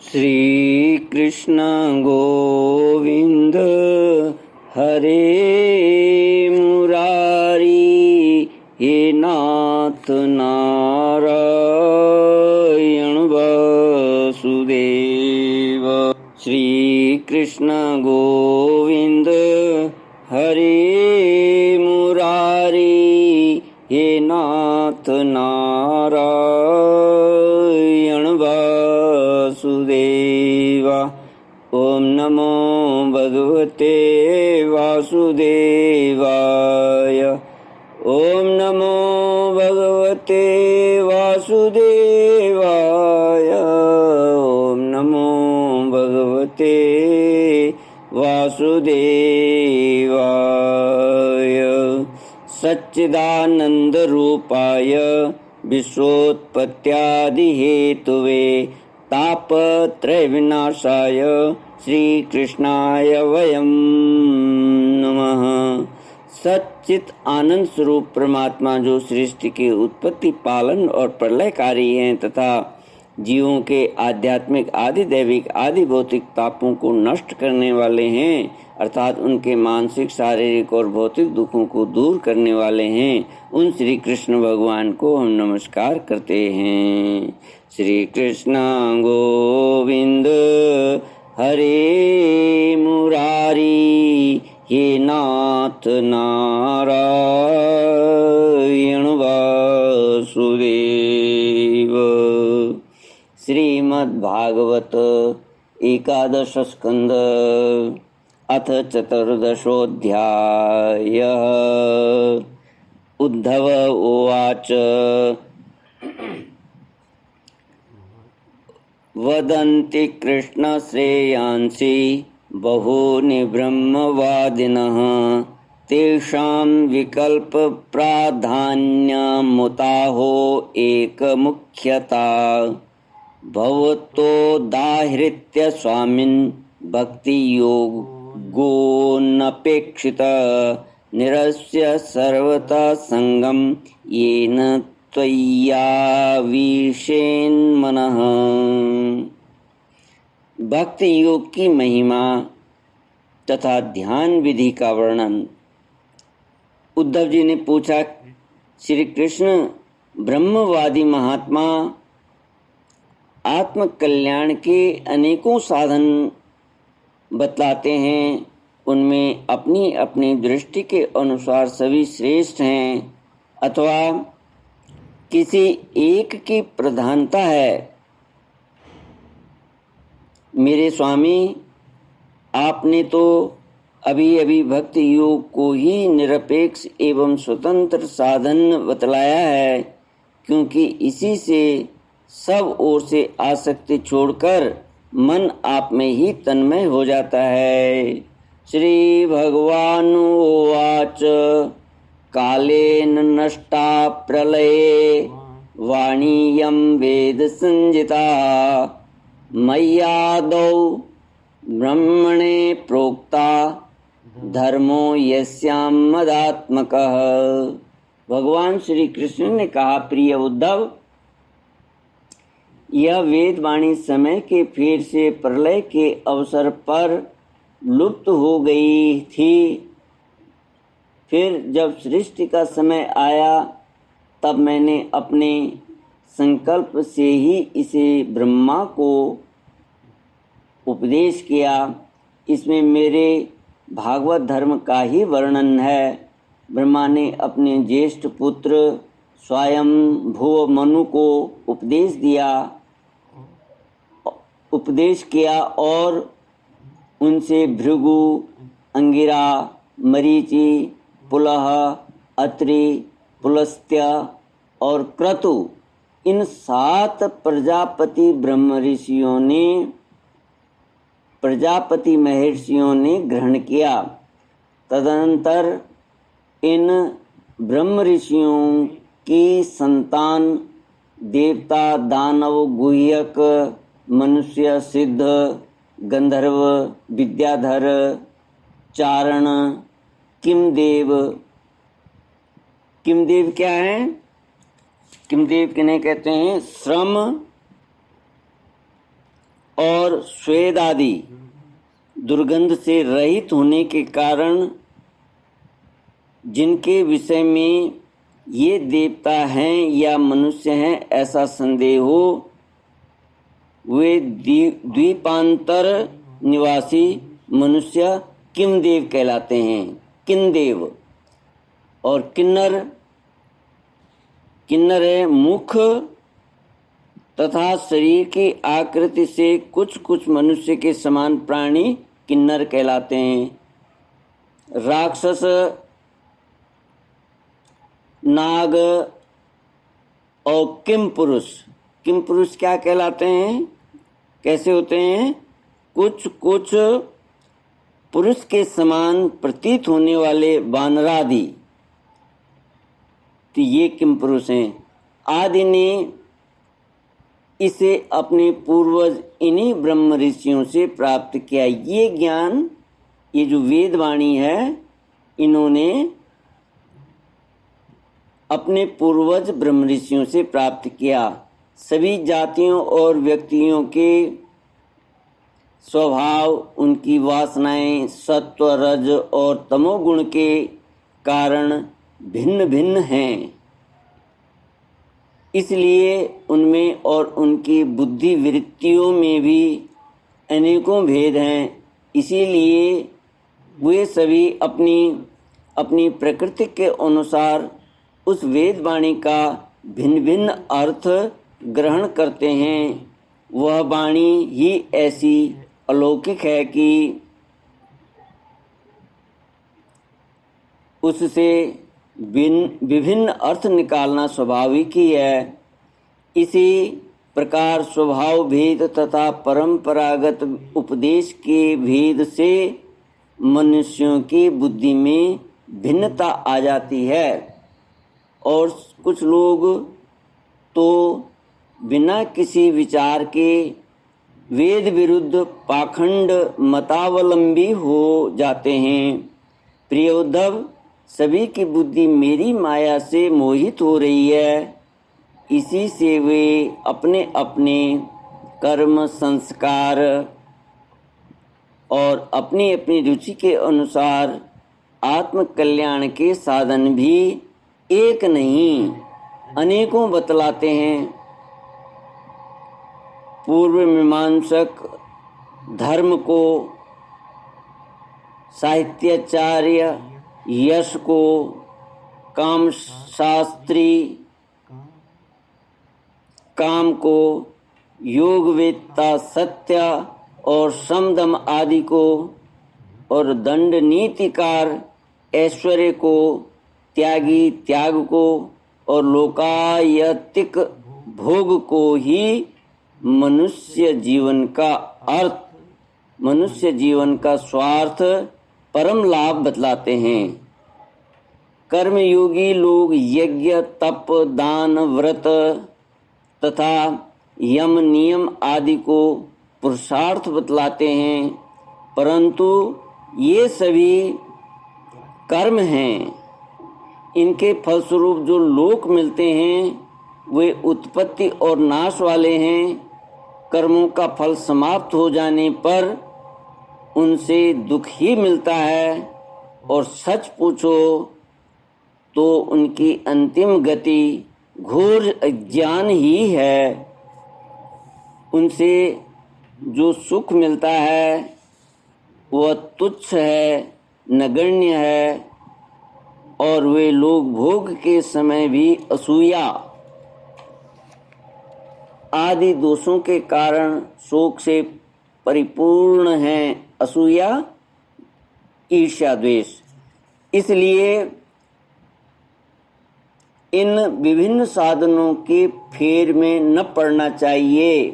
श्री कृष्ण गोविंद हरे मुरारी, हे नाथ नारायण वासुदेव। श्री कृष्ण गोविंद हरे मुरारी, हे नाथ नारायण वासुदेवा। ओम नमो भगवते वासुदेवाय। ओम नमो भगवते वासुदेवाय। ओम नमो भगवते वासुदेवाय। सच्चिदानंद रूपाय विश्वोत्पत्त्यादि हेतुवे तापत्रय विनाशाय श्री कृष्णाय वयं नमः। सच्चित आनंद स्वरूप परमात्मा जो सृष्टि के उत्पत्ति, पालन और प्रलयकारी हैं तथा जीवों के आध्यात्मिक, आदि दैविक, आदि भौतिक तापों को नष्ट करने वाले हैं, अर्थात उनके मानसिक, शारीरिक और भौतिक दुखों को दूर करने वाले हैं, उन श्री कृष्ण भगवान को हम नमस्कार करते हैं। श्री कृष्ण गोविंद हरे मुरारी, हे नाथ नारायण वासुदेव। श्रीमद्भागवत एकादश स्कंद अथ चतुर्दशोऽध्यायः। उद्धव उवाच वदन्ति कृष्ण श्रेयांसि बहूनि ब्रह्मवादिनः, तेषां विकल्प प्राधान्यमुताहो एकमुख्यता। भवतोदाहृत्य स्वामिन् भक्ति योगोऽनपेक्षित, निरस्य सर्वतः संगम येन त्वय्याविशेन्मनः। भक्ति योग की महिमा तथा ध्यान विधि का वर्णन। उद्धव जी ने पूछा, श्री कृष्ण ब्रह्मवादी महात्मा आत्म कल्याण के अनेकों साधन बतलाते हैं, उनमें अपनी अपनी दृष्टि के अनुसार सभी श्रेष्ठ हैं अथवा किसी एक की प्रधानता है। मेरे स्वामी, आपने तो अभी अभी भक्ति योग को ही निरपेक्ष एवं स्वतंत्र साधन बतलाया है, क्योंकि इसी से सब ओर से आसक्ति छोड़कर मन आप में ही तन्मय हो जाता है। श्री भगवान उवाच कालेन नष्टा प्रलये वाणीयं वेद संजिता, मय्यादौ ब्रह्मणे प्रोक्ता धर्मो यस्यां मदात्मकः। भगवान श्री कृष्ण ने कहा, प्रिय उद्धव, यह वेद वाणी समय के फेर से प्रलय के अवसर पर लुप्त हो गई थी। फिर जब सृष्टि का समय आया तब मैंने अपने संकल्प से ही इसे ब्रह्मा को उपदेश किया। इसमें मेरे भागवत धर्म का ही वर्णन है। ब्रह्मा ने अपने ज्येष्ठ पुत्र स्वयं भुव मनु को उपदेश किया और उनसे भृगु, अंगिरा, मरीचि, पुलह, अत्रि, पुलस्त्य और क्रतु, इन 7 प्रजापति महर्षियों ने ग्रहण किया। तदनंतर इन ब्रह्म ऋषियों की संतान देवता, दानव, गुह्यक, मनुष्य, सिद्ध, गंधर्व, विद्याधर, चारण, किमदेव क्या है? किमदेव किन्हें कहते हैं? श्रम, और स्वेद आदि दुर्गंध से रहित होने के कारण जिनके विषय में ये देवता हैं या मनुष्य हैं ऐसा संदेह हो, वे द्वीपांतर निवासी मनुष्य किमदेव कहलाते हैं। किन्देव। और किन्नर है मुख तथा शरीर की आकृति से कुछ कुछ मनुष्य के समान प्राणी किन्नर कहलाते हैं। राक्षस, नाग और किम पुरुष क्या कहलाते हैं, कैसे होते हैं? कुछ कुछ पुरुष के समान प्रतीत होने वाले वानरादि, तो ये किम पुरुष हैं। आदि ने इसे अपने पूर्वज इन्हीं ब्रह्म ऋषियों से प्राप्त किया। ये ज्ञान, ये जो वेदवाणी है, इन्होंने अपने पूर्वज ब्रह्म ऋषियों से प्राप्त किया। सभी जातियों और व्यक्तियों के स्वभाव, उनकी वासनाएं सत्व, रज और तमोगुण के कारण भिन्न भिन्न हैं। इसलिए उनमें और उनकी बुद्धि वृत्तियों में भी अनेकों भेद हैं। इसीलिए वे सभी अपनी अपनी प्रकृति के अनुसार उस वेदवाणी का भिन्न भिन्न अर्थ ग्रहण करते हैं। वह वाणी ही ऐसी अलौकिक है कि उससे विभिन्न अर्थ निकालना स्वाभाविक ही है। इसी प्रकार स्वभाव भेद तथा परंपरागत उपदेश के भेद से मनुष्यों की बुद्धि में भिन्नता आ जाती है। और कुछ लोग तो बिना किसी विचार के वेद विरुद्ध पाखंड मतावलंबी हो जाते हैं। प्रिय उद्धव, सभी की बुद्धि मेरी माया से मोहित हो रही है। इसी से वे अपने अपने कर्म, संस्कार और अपनी अपनी रुचि के अनुसार आत्म कल्याण के साधन भी एक नहीं अनेकों बतलाते हैं। पूर्व मीमांसक धर्म को, साहित्याचार्य यश को, काम शास्त्री काम को, योगवेत्ता सत्य और समदम आदि को, और दंड नीतिकार ऐश्वर्य को, त्यागी त्याग को, और लोकायतिक भोग को ही मनुष्य जीवन का अर्थ, मनुष्य जीवन का स्वार्थ, परम लाभ बतलाते हैं। कर्मयोगी लोग यज्ञ, तप, दान, व्रत तथा यम नियम आदि को पुरुषार्थ बतलाते हैं, परंतु ये सभी कर्म हैं। इनके फलस्वरूप जो लोक मिलते हैं वे उत्पत्ति और नाश वाले हैं। कर्मों का फल समाप्त हो जाने पर उनसे दुख ही मिलता है, और सच पूछो तो उनकी अंतिम गति घोर अज्ञान ही है। उनसे जो सुख मिलता है वह तुच्छ है, नगण्य है, और वे लोग भोग के समय भी असूया आदि दोषों के कारण शोक से परिपूर्ण हैं। असूया, ईर्ष्या, द्वेष। इसलिए इन विभिन्न साधनों के फेर में न पड़ना चाहिए।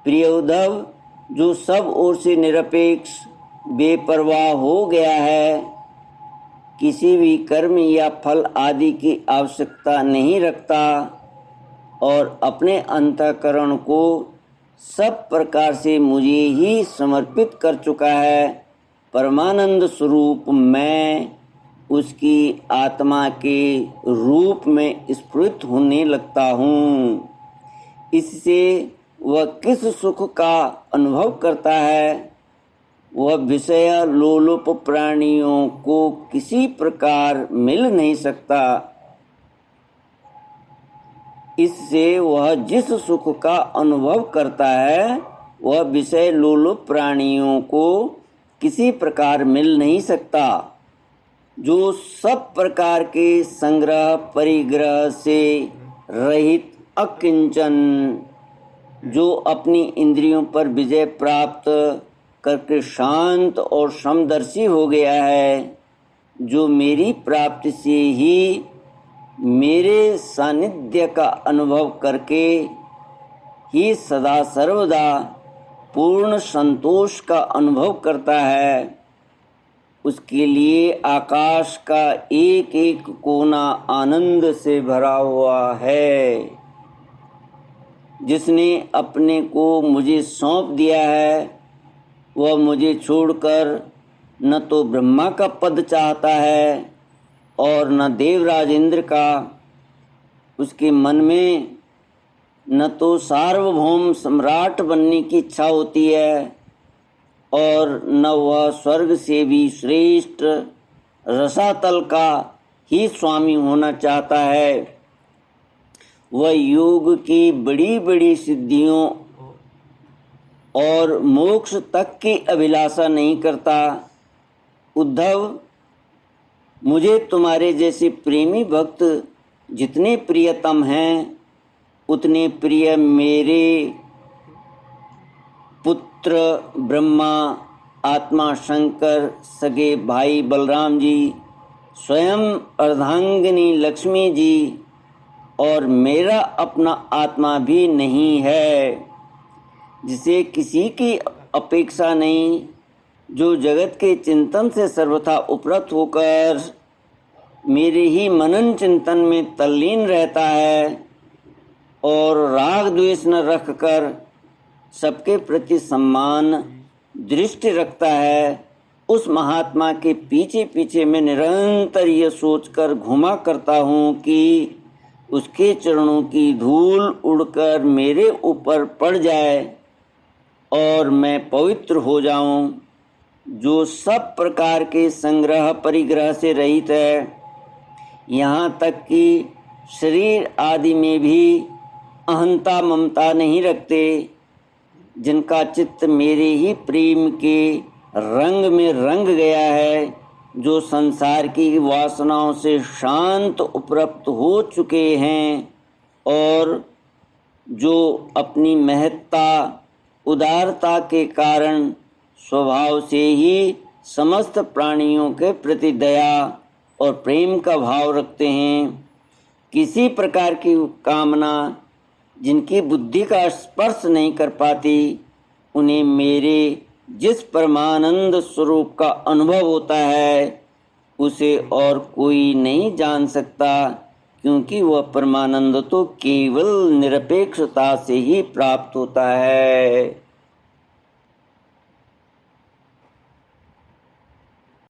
प्रिय उद्धव, जो सब ओर से निरपेक्ष बेपरवाह हो गया है, किसी भी कर्म या फल आदि की आवश्यकता नहीं रखता और अपने अंतःकरण को सब प्रकार से मुझे ही समर्पित कर चुका है, परमानंद स्वरूप मैं उसकी आत्मा के रूप में स्फुरित होने लगता हूँ। इससे वह किस सुख का अनुभव करता है, वह विषय लोलुप प्राणियों को किसी प्रकार मिल नहीं सकता। इससे वह जिस सुख का अनुभव करता है वह विषय लोलुप प्राणियों को किसी प्रकार मिल नहीं सकता। जो सब प्रकार के संग्रह परिग्रह से रहित अकिंचन, जो अपनी इंद्रियों पर विजय प्राप्त करके शांत और समदर्शी हो गया है, जो मेरी प्राप्ति से ही मेरे सानिध्य का अनुभव करके ही सदा सर्वदा पूर्ण संतोष का अनुभव करता है, उसके लिए आकाश का एक एक कोना आनंद से भरा हुआ है। जिसने अपने को मुझे सौंप दिया है वह मुझे छोड़कर न तो ब्रह्मा का पद चाहता है और न देवराज इंद्र का। उसके मन में न तो सार्वभौम सम्राट बनने की इच्छा होती है और न वह स्वर्ग से भी श्रेष्ठ रसातल का ही स्वामी होना चाहता है। वह योग की बड़ी बड़ी सिद्धियों और मोक्ष तक की अभिलाषा नहीं करता। उद्धव, मुझे तुम्हारे जैसे प्रेमी भक्त जितने प्रियतम हैं उतने प्रिय मेरे पुत्र ब्रह्मा, आत्मा शंकर, सगे भाई बलराम जी, स्वयं अर्धांगिनी लक्ष्मी जी और मेरा अपना आत्मा भी नहीं है, जिसे किसी की अपेक्षा नहीं, जो जगत के चिंतन से सर्वथा उपरत होकर मेरे ही मनन चिंतन में तल्लीन रहता है और राग द्वेष न रखकर सबके प्रति सम्मान दृष्टि रखता है, उस महात्मा के पीछे पीछे मैं निरंतर ये सोचकर घुमा करता हूँ कि उसके चरणों की धूल उड़कर मेरे ऊपर पड़ जाए और मैं पवित्र हो जाऊं। जो सब प्रकार के संग्रह परिग्रह से रहित है, यहाँ तक कि शरीर आदि में भी अहंता ममता नहीं रखते, जिनका चित्त मेरे ही प्रेम के रंग में रंग गया है, जो संसार की वासनाओं से शांत उपरक्त हो चुके हैं और जो अपनी महत्ता उदारता के कारण स्वभाव से ही समस्त प्राणियों के प्रति दया और प्रेम का भाव रखते हैं, किसी प्रकार की कामना जिनकी बुद्धि का स्पर्श नहीं कर पाती, उन्हें मेरे जिस परमानंद स्वरूप का अनुभव होता है उसे और कोई नहीं जान सकता, क्योंकि वह परमानंद तो केवल निरपेक्षता से ही प्राप्त होता है।